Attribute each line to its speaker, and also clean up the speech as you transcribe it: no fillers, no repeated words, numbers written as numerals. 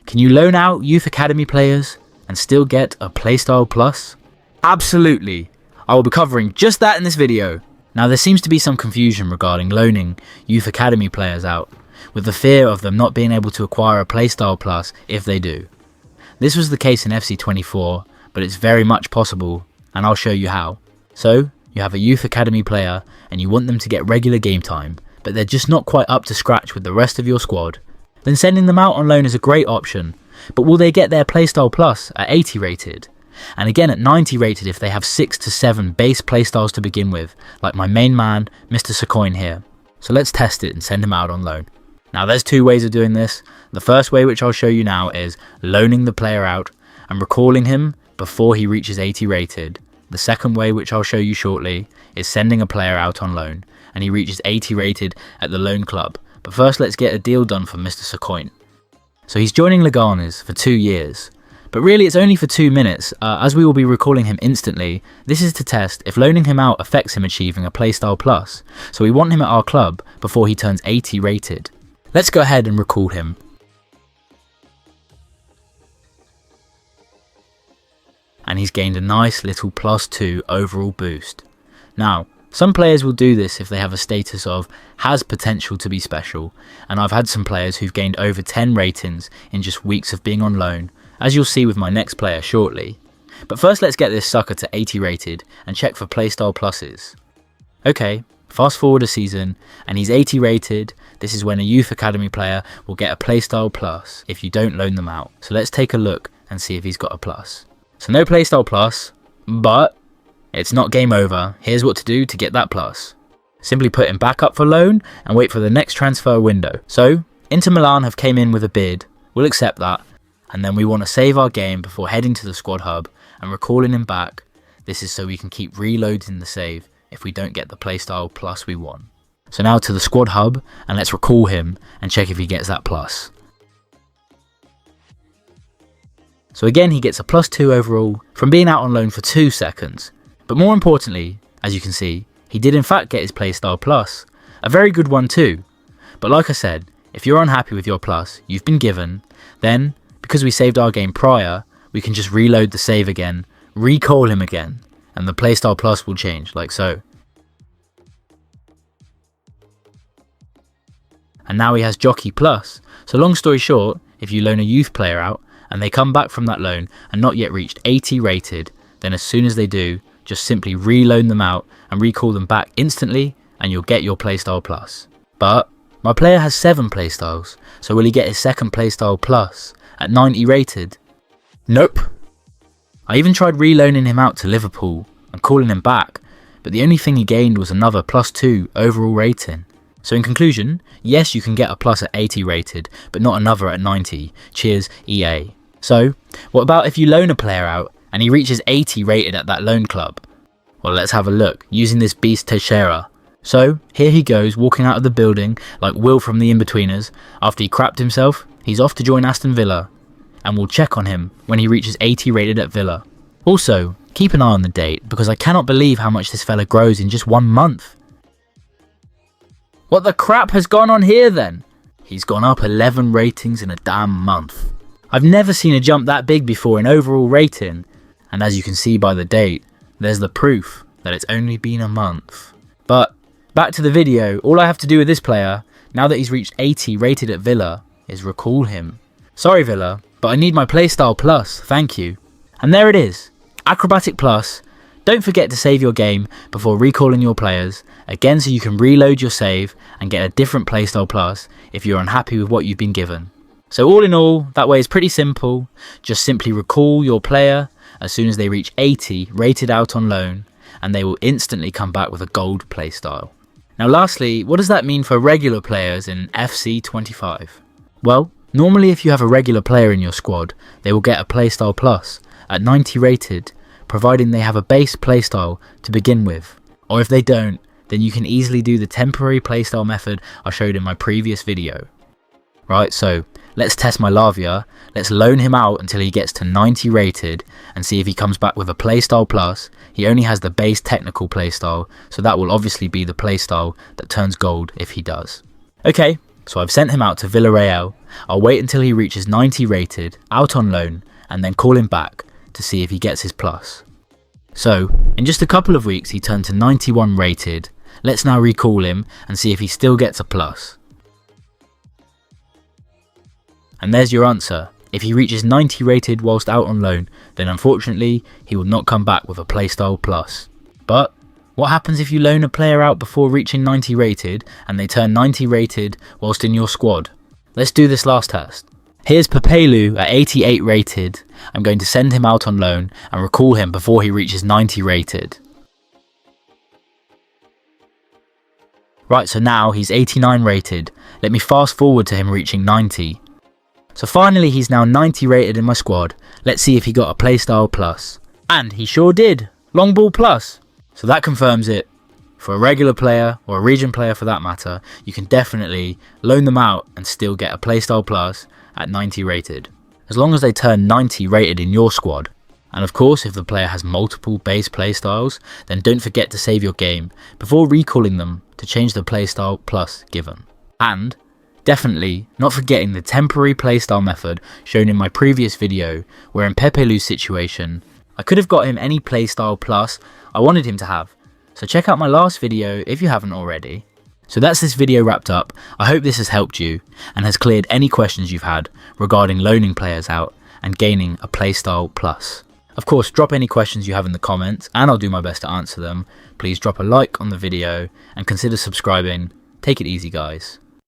Speaker 1: Can you loan out Youth Academy players and still get a Playstyle Plus? Absolutely! I will be covering just that in this video. Now there seems to be some confusion regarding loaning Youth Academy players out, with the fear of them not being able to acquire a Playstyle Plus if they do. This was the case in FC24, but it's very much possible, and I'll show you how. So, you have a Youth Academy player and you want them to get regular game time, but they're just not quite up to scratch with the rest of your squad. Then sending them out on loan is a great option, but will they get their Playstyle Plus at 80 rated? And again at 90 rated if they have 6 to 7 base playstyles to begin with, like my main man, Mr. Secoin here. So let's test it and send him out on loan. Now there's two ways of doing this. The first way, which I'll show you now, is loaning the player out and recalling him before he reaches 80 rated. The second way, which I'll show you shortly, is sending a player out on loan and he reaches 80 rated at the loan club. But first let's get a deal done for Mr. Secoin. So he's joining Leganes for 2 years. But really it's only for 2 minutes, as we will be recalling him instantly. This is to test if loaning him out affects him achieving a Playstyle Plus, so we want him at our club before he turns 80 rated. Let's go ahead and recall him. And he's gained a nice little +2 overall boost. Now, some players will do this if they have a status of has potential to be special, and I've had some players who've gained over 10 ratings in just weeks of being on loan, as you'll see with my next player shortly. But first let's get this sucker to 80 rated and check for Playstyle Pluses. Okay, fast forward a season and he's 80 rated. This is when a Youth Academy player will get a Playstyle Plus if you don't loan them out. So let's take a look and see if he's got a plus. So no Playstyle Plus, but it's not game over. Here's what to do to get that plus. Simply put him back up for loan and wait for the next transfer window. So Inter Milan have came in with a bid. We'll accept that. And then we want to save our game before heading to the squad hub and recalling him back. This is so we can keep reloading the save if we don't get the Playstyle Plus we want. So now to the squad hub and let's recall him and check if he gets that plus. So again he gets a +2 overall from being out on loan for 2 seconds. But more importantly, as you can see, he did in fact get his Playstyle Plus. A very good one too. But like I said, if you're unhappy with your plus you've been given, then because we saved our game prior, we can just reload the save again, recall him again, and the Playstyle Plus will change, like so. And now he has Jockey Plus. So long story short, if you loan a youth player out, and they come back from that loan and not yet reached 80 rated, then as soon as they do, just simply reloan them out and recall them back instantly, and you'll get your Playstyle Plus. But my player has 7 playstyles, so will he get his second Playstyle Plus at 90 rated? Nope. I even tried reloaning him out to Liverpool and calling him back, but the only thing he gained was another +2 overall rating. So in conclusion, yes you can get a plus at 80 rated, but not another at 90. Cheers EA. So, what about if you loan a player out and he reaches 80 rated at that loan club? Well, let's have a look using this beast Teixeira. So, here he goes walking out of the building like Will from the Inbetweeners. After he crapped himself, he's off to join Aston Villa, and we'll check on him when he reaches 80 rated at Villa. Also, keep an eye on the date, because I cannot believe how much this fella grows in just 1 month. What the crap has gone on here then? He's gone up 11 ratings in a damn month. I've never seen a jump that big before in overall rating, and as you can see by the date, there's the proof that it's only been a month. But back to the video, all I have to do with this player, now that he's reached 80 rated at Villa, is recall him. Sorry Villa, but I need my Playstyle Plus, thank you. And there it is, Acrobatic Plus. Don't forget to save your game before recalling your players, again so you can reload your save and get a different Playstyle Plus if you're unhappy with what you've been given. So all in all, that way is pretty simple. Just simply recall your player as soon as they reach 80 rated out on loan, and they will instantly come back with a gold playstyle. Now lastly, what does that mean for regular players in FC25? Well, normally if you have a regular player in your squad, they will get a Playstyle Plus at 90 rated, providing they have a base playstyle to begin with. Or if they don't, then you can easily do the temporary playstyle method I showed in my previous video. Right, so let's test my Lavia. Let's loan him out until he gets to 90 rated and see if he comes back with a Playstyle Plus. He only has the base technical playstyle, so that will obviously be the playstyle that turns gold if he does. Okay, So I've sent him out to Villarreal. I'll wait until he reaches 90 rated, out on loan, and then call him back to see if he gets his plus. So, in just a couple of weeks he turned to 91 rated. Let's now recall him and see if he still gets a plus. And there's your answer. If he reaches 90 rated whilst out on loan, then unfortunately he will not come back with a Playstyle plus. But what happens if you loan a player out before reaching 90 rated and they turn 90 rated whilst in your squad? Let's do this last test. Here's Pepelu at 88 rated. I'm going to send him out on loan and recall him before he reaches 90 rated. Right, so now he's 89 rated. Let me fast forward to him reaching 90. So finally he's now 90 rated in my squad. Let's see if he got a Playstyle plus. And he sure did. Long ball plus. So that confirms it. For a regular player, or a region player for that matter, you can definitely loan them out and still get a Playstyle plus at 90 rated. As long as they turn 90 rated in your squad. And of course, if the player has multiple base playstyles, then don't forget to save your game before recalling them to change the Playstyle plus given. And definitely not forgetting the temporary playstyle method shown in my previous video, where in Pepelu's situation, I could have got him any playstyle plus I wanted him to have. So check out my last video if you haven't already. So that's this video wrapped up. I hope this has helped you and has cleared any questions you've had regarding loaning players out and gaining a Playstyle plus. Of course, drop any questions you have in the comments and I'll do my best to answer them. Please drop a like on the video and consider subscribing. Take it easy, guys.